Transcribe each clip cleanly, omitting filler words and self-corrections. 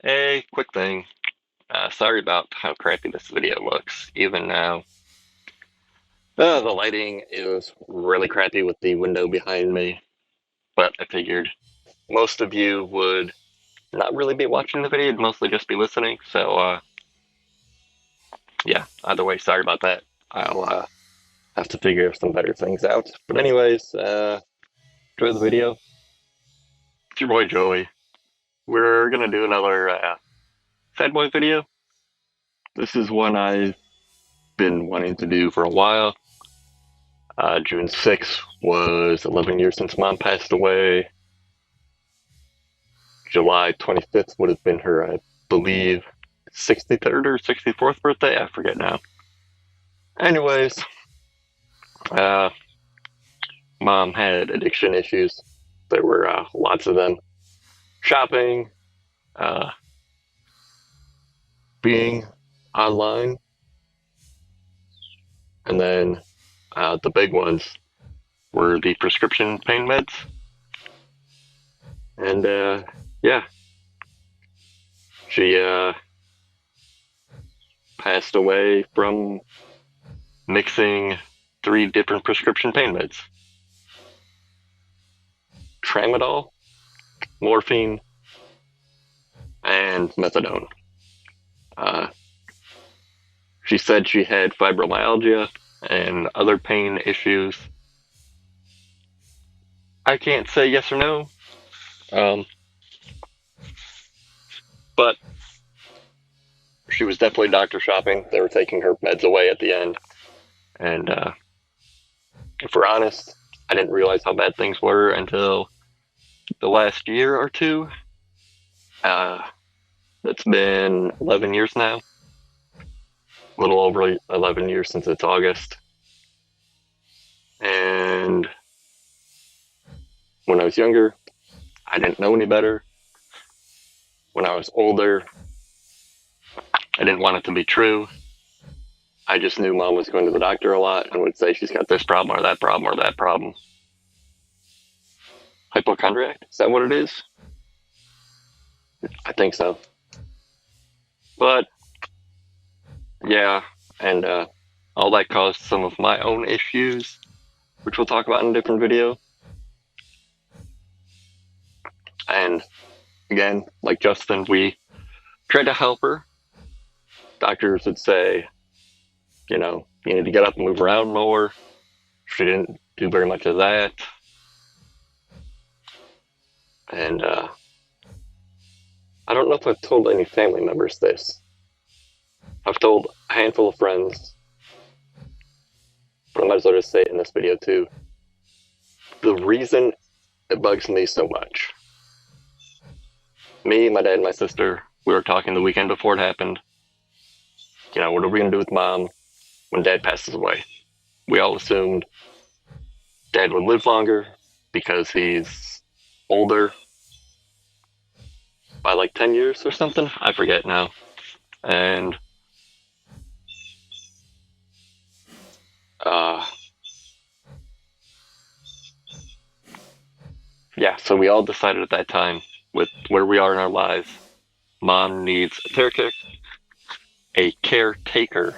Hey, quick thing. Sorry about how crappy this video looks. Even now, the lighting is really crappy with the window behind me. But I figured most of you would not really be watching the video, mostly just be listening. So, yeah, either way, sorry about that. I'll have to figure some better things out. But anyways, enjoy the video. It's your boy Joey. We're gonna do another Sad Boy video. This is one I've been wanting to do for a while. June 6th was 11 years since mom passed away. July 25th would have been her, I believe, 63rd or 64th birthday. I forget now. Anyways, uh, mom had addiction issues. There were lots of them. Shopping, uh, being online, and then the big ones were the prescription pain meds. And yeah, she passed away from mixing three different prescription pain meds: tramadol, morphine, and methadone. Uh, she said she had fibromyalgia and other pain issues. I can't say yes or no, um, but she was definitely doctor shopping. They were taking her meds away at the end. And if we're honest, I didn't realize how bad things were until the last year or two. Uh, it's been 11 years now, a little over 11 years since it's August. And when I was younger, I didn't know any better. When I was older, I didn't want it to be true. I just knew mom was going to the doctor a lot and would say she's got this problem or that problem or that problem. Hypochondriac? Is that what it is? I think so. But yeah, and all that caused some of my own issues, which we'll talk about in a different video. And again, like Justin, we tried to help her. Doctors would say, you need to get up and move around more. She didn't do very much of that. And I don't know if I've told any family members this. I've told a handful of friends, but I might as well just say it in this video too. The reason it bugs me so much. Me, my dad, and my sister, we were talking the weekend before it happened. What are we going to do with mom when dad passes away? We all assumed dad would live longer because he's older by like 10 years or something. I forget now. And yeah, so we all decided at that time, with where we are in our lives, mom needs a caretaker.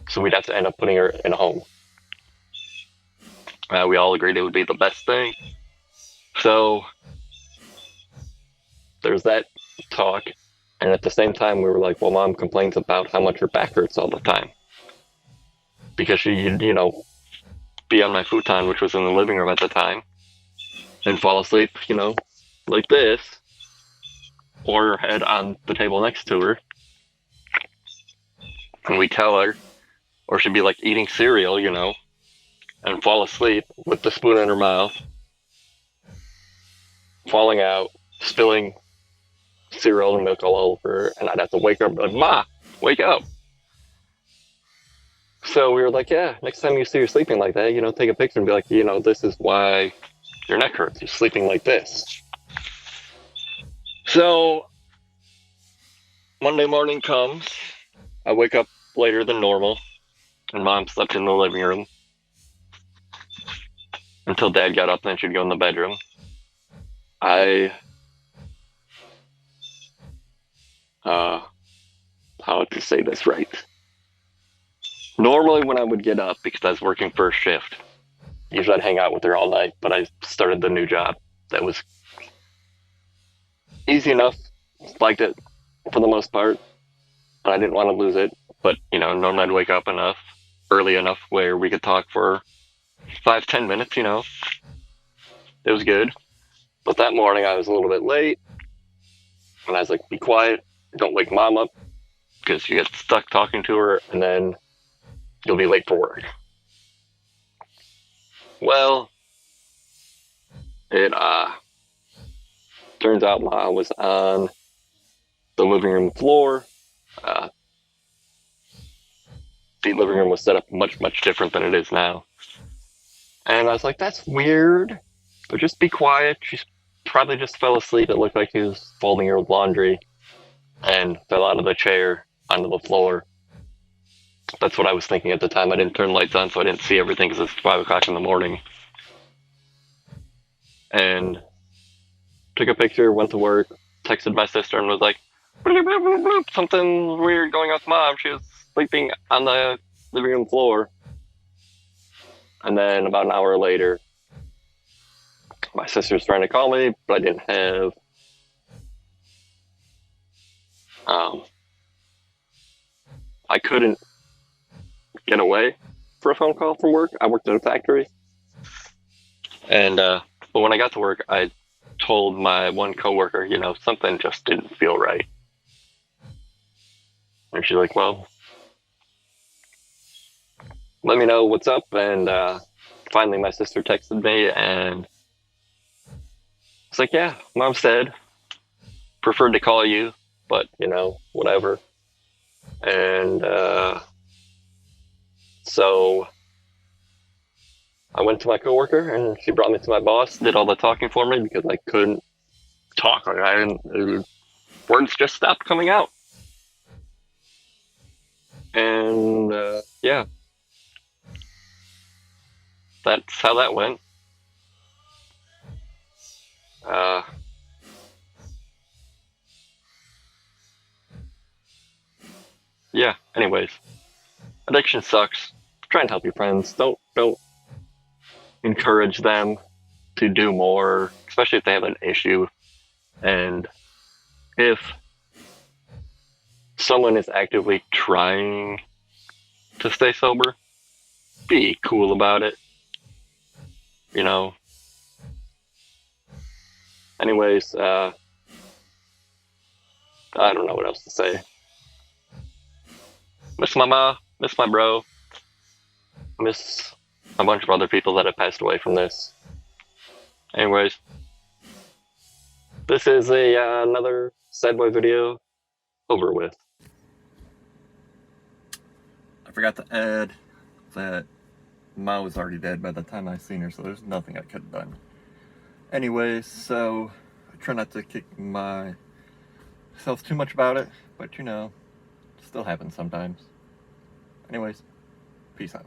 So we'd have to end up putting her in a home. We all agreed it would be the best thing. So there's that talk. And at the same time, we were like, well, mom complains about how much her back hurts all the time. Because she'd, be on my futon, which was in the living room at the time, and fall asleep, like this, or her head on the table next to her. And we tell her, or she'd be like eating cereal, and fall asleep with the spoon in her mouth, falling out, spilling cereal and milk all over her, and I'd have to wake her up and be like, Ma, wake up. So we were like, yeah, next time you see her sleeping like that, take a picture and be like, this is why your neck hurts. You're sleeping like this. So Monday morning comes. I wake up later than normal, and mom slept in the living room until dad got up, and then she'd go in the bedroom. I how to say this right. Normally when I would get up, because I was working first shift, usually I'd hang out with her all night, but I started the new job that was easy enough, liked it for the most part, and I didn't want to lose it. But, normally I'd wake up early enough where we could talk for 5-10 minutes, It was good. But that morning I was a little bit late, and I was like, be quiet, don't wake mom up, because you get stuck talking to her, and then you'll be late for work. Well, it turns out mom was on the living room floor. The living room was set up much, much different than it is now. And I was like, that's weird, but just be quiet. She probably just fell asleep. It looked like she was folding her laundry and fell out of the chair onto the floor. That's what I was thinking at the time. I didn't turn lights on, so I didn't see everything because it's 5 o'clock in the morning. And took a picture, went to work, texted my sister, and was like, bloop, bloop, bloop, bloop, something weird going on with mom. She was sleeping on the living room floor. And then about an hour later, my sister was trying to call me, but I didn't have I couldn't get away for a phone call from work. I worked at a factory. And but when I got to work, I told my one coworker, something just didn't feel right. And she's like, well, let me know what's up. And finally my sister texted me, and it's like, yeah, mom said preferred to call you, but whatever. And so I went to my coworker, and she brought me to my boss, did all the talking for me because I couldn't talk. Words just stopped coming out. And yeah, that's how that went. Yeah, anyways, addiction sucks. Try and help your friends. Don't encourage them to do more, especially if they have an issue. And if someone is actively trying to stay sober, be cool about it. Anyways, I don't know what else to say. Miss my ma, miss my bro, miss a bunch of other people that have passed away from this. Anyways, this is another Sad Boy video over with. I forgot to add that Ma was already dead by the time I seen her, so there's nothing I could have done. Anyways, so I try not to kick myself too much about it, but it still happens sometimes. Anyways, peace out.